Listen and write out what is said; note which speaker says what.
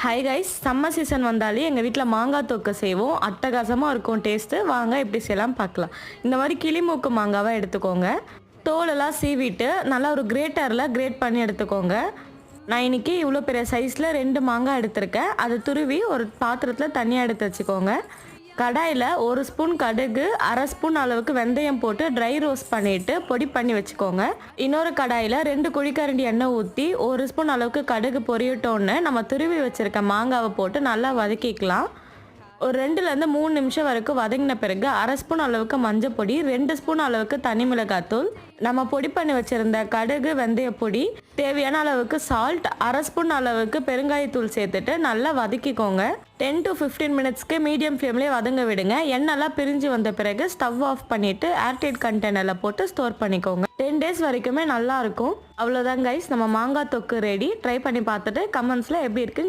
Speaker 1: Hi guys, summer season வந்தாலே எங்கள் வீட்டில் மாங்காய் தொக்கு செய்வோம். அட்டகாசமாக இருக்கும் டேஸ்ட்டு. வாங்க எப்படி செய்யலாம் பார்க்கலாம். இந்த மாதிரி கிளிமூக்கு மாங்காவை எடுத்துக்கோங்க. தோலெல்லாம் சீவிட்டு நல்லா ஒரு கிரேட்டரில் கிரேட் பண்ணி எடுத்துக்கோங்க. நான் இன்றைக்கி இவ்வளோ பெரிய சைஸில் 2 மாங்காய் எடுத்திருக்கேன். அதை துருவி ஒரு பாத்திரத்தில் தனியாக எடுத்து வச்சுக்கோங்க. கடாயில் 1 ஸ்பூன் கடுகு, 1/2 ஸ்பூன் அளவுக்கு வெந்தயம் போட்டு ட்ரை ரோஸ்ட் பண்ணிவிட்டு பொடி பண்ணி வச்சுக்கோங்க. இன்னொரு கடாயில் 2 குழிக்கரண்டி எண்ணெய் ஊற்றி 1 ஸ்பூன் அளவுக்கு கடுகு பொரியட்டோன்னு நம்ம துருவி வச்சுருக்க மாங்காவை போட்டு நல்லா வதக்கிக்கலாம். ஒரு 2லேருந்து 3 நிமிஷம் வரைக்கும் வதங்கின பிறகு 1/2 ஸ்பூன் அளவுக்கு மஞ்சள் பொடி, 2 ஸ்பூன் அளவுக்கு தனி மிளகாத்தூள், நம்ம பொடி பண்ணி வச்சுருந்த கடுகு வெந்தய பொடி, தேவையான அளவுக்கு சால்ட், 1/2 ஸ்பூன் அளவுக்கு பெருங்காயத்தூள் சேர்த்துட்டு நல்லா வதக்கிக்கோங்க. 10 to 15 மினிட்ஸ்க்கு மீடியம் ஃப்ளேம்லேயே வதங்க விடுங்க. எண்ணெய்லாம் பிரிஞ்சு வந்த பிறகு ஸ்டவ் ஆஃப் பண்ணிவிட்டு ஏர்டைட் கண்டெய்னரில் போட்டு ஸ்டோர் பண்ணிக்கோங்க. 10 days வரைக்குமே நல்லாயிருக்கும். அவ்வளோதான் கைஸ், நம்ம மாங்காய் தொக்கு ரெடி. ட்ரை பண்ணி பார்த்துட்டு கமெண்ட்ஸில் எப்படி இருக்குன்னு